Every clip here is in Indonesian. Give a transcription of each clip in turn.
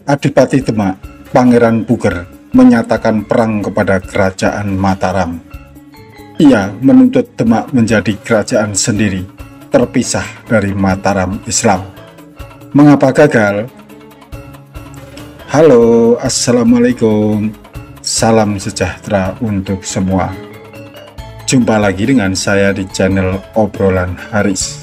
Adipati Demak, Pangeran Puger, menyatakan perang kepada Kerajaan Mataram. Ia menuntut Demak menjadi kerajaan sendiri, terpisah dari Mataram Islam. Mengapa gagal? Halo, assalamualaikum. Salam sejahtera untuk semua. Jumpa lagi dengan saya di channel Obrolan Haris.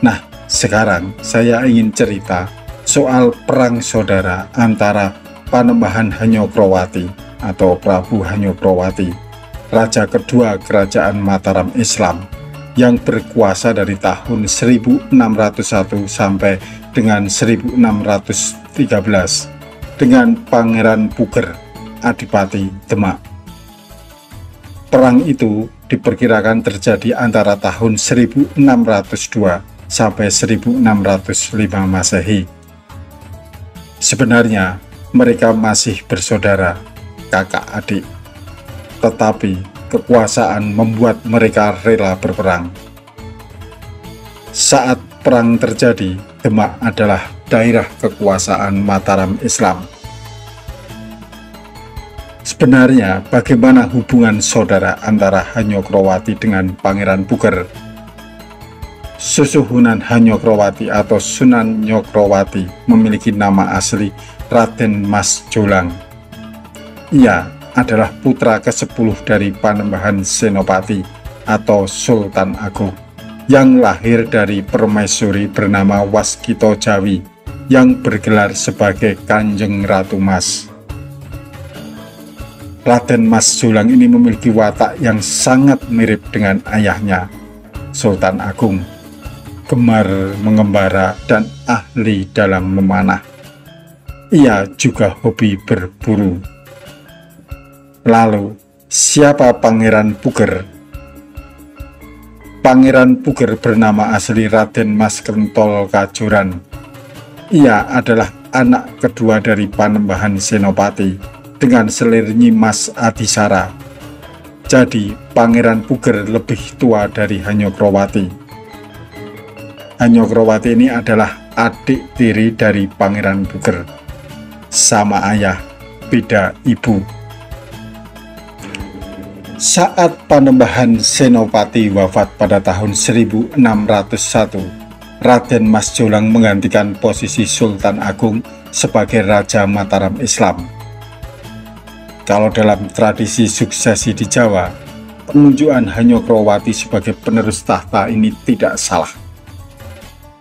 Nah, sekarang saya ingin cerita soal perang saudara antara Panembahan Hanyokroowati atau Prabu Hanyokroowati, raja kedua Kerajaan Mataram Islam yang berkuasa dari tahun 1601 sampai dengan 1613 dengan Pangeran Puger, Adipati Demak. Perang itu diperkirakan terjadi antara tahun 1602 sampai 1605 Masehi. Sebenarnya mereka masih bersaudara, kakak adik, tetapi kekuasaan membuat mereka rela berperang. Saat perang terjadi, Demak adalah daerah kekuasaan Mataram Islam. Sebenarnya bagaimana hubungan saudara antara Hanyokroowati dengan Pangeran Puger? Susuhunan Hanyokroowati atau Sunan Nyokroowati memiliki nama asli Raden Mas Jolang. Ia adalah putra ke-10 dari Panembahan Senopati atau Sultan Agung yang lahir dari permaisuri bernama Waskita Jawi yang bergelar sebagai Kanjeng Ratu Mas. Raden Mas Jolang ini memiliki watak yang sangat mirip dengan ayahnya, Sultan Agung, gemar mengembara dan ahli dalam memanah. Ia juga hobi berburu. Lalu, siapa Pangeran Puger? Pangeran Puger bernama asli Raden Mas Kentol Kajoran. Ia adalah anak kedua dari Panembahan Senopati dengan selir Nyimas Adisara. Jadi, Pangeran Puger lebih tua dari Hanyokroowati. Hanyokroowati ini adalah adik tiri dari Pangeran Puger. Sama ayah, beda ibu. Saat Panembahan Senopati wafat pada tahun 1601, Raden Mas Jolang menggantikan posisi Sultan Agung sebagai Raja Mataram Islam. Kalau dalam tradisi suksesi di Jawa, penunjukan Hanyokroowati sebagai penerus tahta ini tidak salah.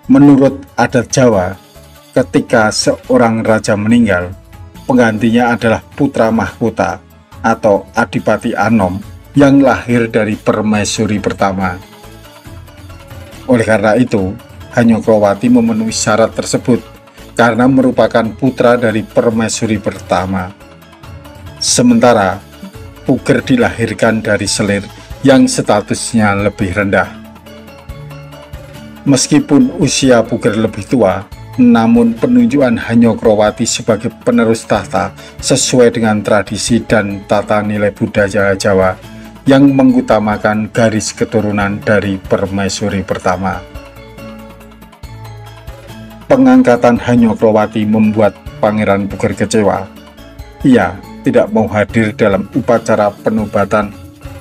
Menurut adat Jawa, ketika seorang raja meninggal, penggantinya adalah putra mahkota atau Adipati Anom yang lahir dari permaisuri pertama. Oleh karena itu, Hanyokroowati memenuhi syarat tersebut karena merupakan putra dari permaisuri pertama. Sementara Puger dilahirkan dari selir yang statusnya lebih rendah. Meskipun usia Puger lebih tua, namun penunjukan Hanyokroowati sebagai penerus tahta sesuai dengan tradisi dan tata nilai budaya Jawa yang mengutamakan garis keturunan dari permaisuri pertama. Pengangkatan Hanyokroowati membuat Pangeran Puger kecewa. Ia tidak mau hadir dalam upacara penobatan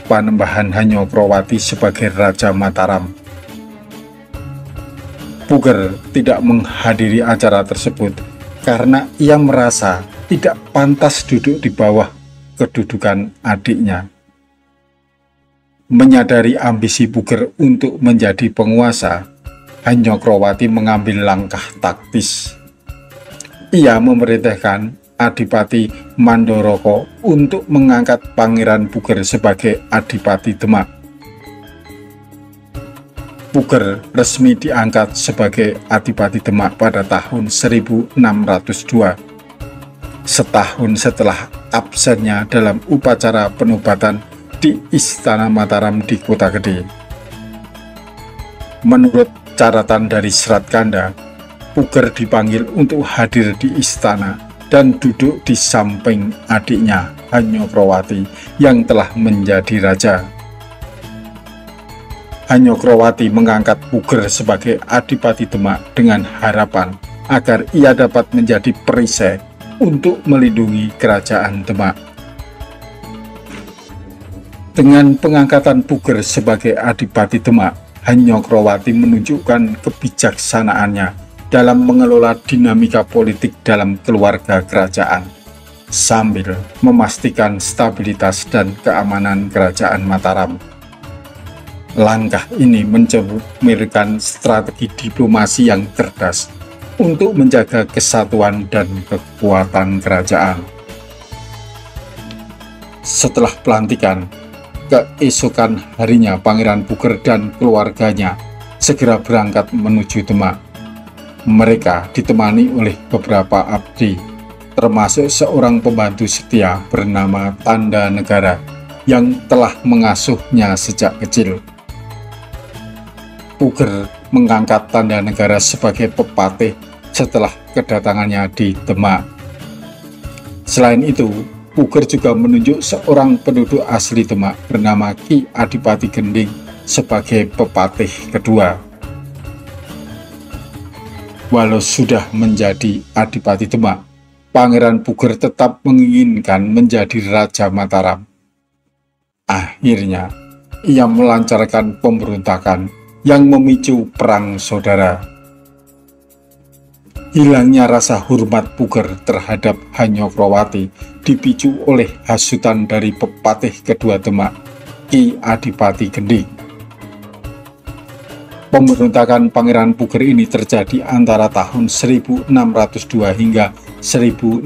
Panembahan Hanyokroowati sebagai Raja Mataram. Puger tidak menghadiri acara tersebut karena ia merasa tidak pantas duduk di bawah kedudukan adiknya. Menyadari ambisi Puger untuk menjadi penguasa, Hanyokroowati mengambil langkah taktis. Ia memerintahkan Adipati Mandoroko untuk mengangkat Pangeran Puger sebagai Adipati Demak. Puger resmi diangkat sebagai Adipati Demak pada tahun 1602, setahun setelah absennya dalam upacara penobatan di Istana Mataram di Kota Gede. Menurut catatan dari Serat Kanda, Puger dipanggil untuk hadir di istana dan duduk di samping adiknya Hanyokroowati yang telah menjadi raja. Hanyokroowati mengangkat Puger sebagai Adipati Demak dengan harapan agar ia dapat menjadi perisai untuk melindungi kerajaan Demak. Dengan pengangkatan Puger sebagai Adipati Demak, Hanyokrowati menunjukkan kebijaksanaannya dalam mengelola dinamika politik dalam keluarga kerajaan, sambil memastikan stabilitas dan keamanan kerajaan Mataram. Langkah ini mencerminkan strategi diplomasi yang cerdas untuk menjaga kesatuan dan kekuatan kerajaan. Setelah pelantikan, keesokan harinya Pangeran Puger dan keluarganya segera berangkat menuju Demak. Mereka ditemani oleh beberapa abdi, termasuk seorang pembantu setia bernama Tanda Negara yang telah mengasuhnya sejak kecil. Puger mengangkat Tanda Negara sebagai pepatih setelah kedatangannya di Demak. Selain itu, Puger juga menunjuk seorang penduduk asli Demak bernama Ki Adipati Gending sebagai pepatih kedua. Walau sudah menjadi Adipati Demak, Pangeran Puger tetap menginginkan menjadi Raja Mataram. Akhirnya, ia melancarkan pemberontakan yang memicu perang saudara. Hilangnya rasa hormat Puger terhadap Hanyokrowati dipicu oleh hasutan dari pepatih kedua Demak, Ki Adipati Gending. Pemberontakan Pangeran Puger ini terjadi antara tahun 1602 hingga 1605.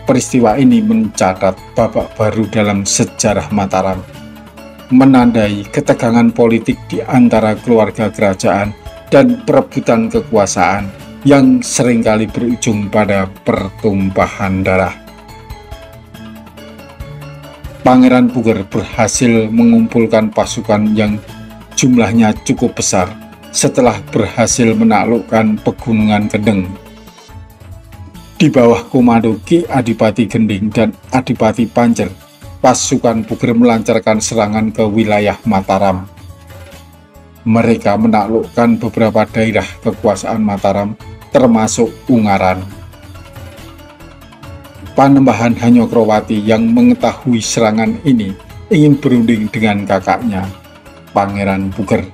Peristiwa ini mencatat babak baru dalam sejarah Mataram, menandai ketegangan politik di antara keluarga kerajaan dan perebutan kekuasaan yang seringkali berujung pada pertumpahan darah. Pangeran Puger berhasil mengumpulkan pasukan yang jumlahnya cukup besar setelah berhasil menaklukkan Pegunungan Kendeng. Di bawah komando Ki Adipati Gending dan Adipati Pancer, pasukan Puger melancarkan serangan ke wilayah Mataram. Mereka menaklukkan beberapa daerah kekuasaan Mataram, termasuk Ungaran. Panembahan Hanyokrowati yang mengetahui serangan ini ingin berunding dengan kakaknya, Pangeran Puger.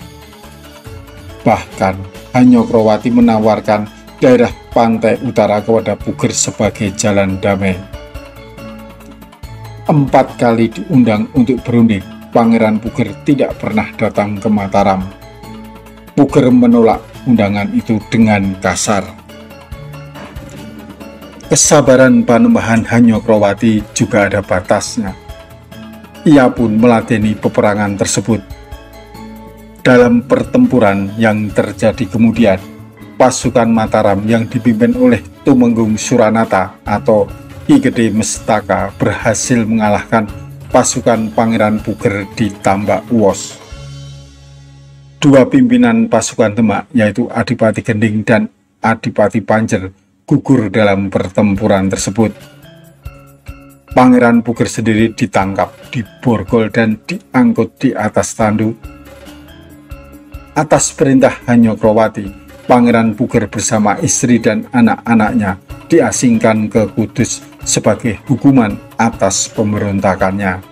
Bahkan, Hanyokrowati menawarkan daerah pantai utara kepada Puger sebagai jalan damai. 4 kali diundang untuk berunding, Pangeran Puger tidak pernah datang ke Mataram. Puger menolak undangan itu dengan kasar. Kesabaran Panembahan Hanyokrowati juga ada batasnya. Ia pun meladeni peperangan tersebut. Dalam pertempuran yang terjadi kemudian, pasukan Mataram yang dipimpin oleh Tumenggung Suranata atau Ki Gede Mestaka berhasil mengalahkan pasukan Pangeran Puger di Tambak Uwos. Dua pimpinan pasukan Demak, yaitu Adipati Gending dan Adipati Pancer, gugur dalam pertempuran tersebut. Pangeran Puger sendiri ditangkap, diborgol dan diangkut di atas tandu. Atas perintah Hanyokrowati, Pangeran Puger bersama istri dan anak-anaknya diasingkan ke Kudus sebagai hukuman atas pemberontakannya.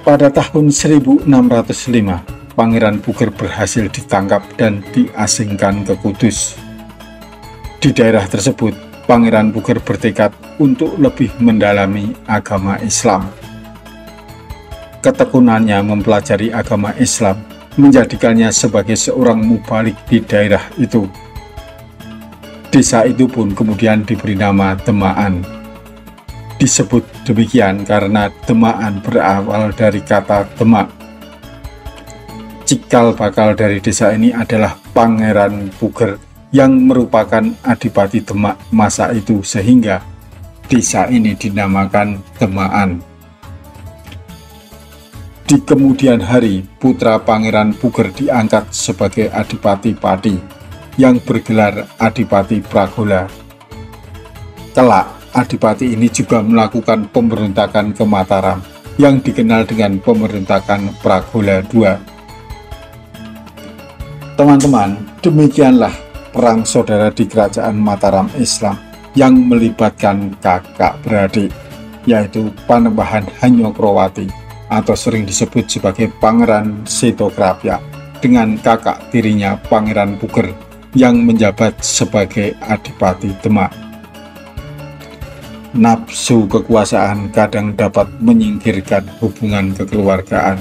Pada tahun 1605, Pangeran Puger berhasil ditangkap dan diasingkan ke Kudus. Di daerah tersebut, Pangeran Puger bertekad untuk lebih mendalami agama Islam. Ketekunannya mempelajari agama Islam menjadikannya sebagai seorang mubalik di daerah itu. Desa itu pun kemudian diberi nama Demakan. Disebut demikian karena Demakan berawal dari kata Demak. Cikal bakal dari desa ini adalah Pangeran Puger yang merupakan Adipati Demak masa itu, sehingga desa ini dinamakan Demakan. Di kemudian hari, putra Pangeran Puger diangkat sebagai Adipati Pati yang bergelar Adipati Pragola. Kelak, Adipati ini juga melakukan pemberontakan ke Mataram yang dikenal dengan pemberontakan Pragola II. Teman-teman, demikianlah perang saudara di kerajaan Mataram Islam yang melibatkan kakak beradik, yaitu Panembahan Hanyokrowati atau sering disebut sebagai Pangeran Setokrapya dengan kakak tirinya Pangeran Puger yang menjabat sebagai Adipati Demak. Nafsu kekuasaan kadang dapat menyingkirkan hubungan kekeluargaan.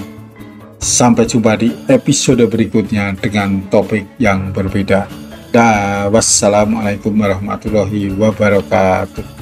Sampai jumpa di episode berikutnya dengan topik yang berbeda. Wassalamualaikum warahmatullahi wabarakatuh.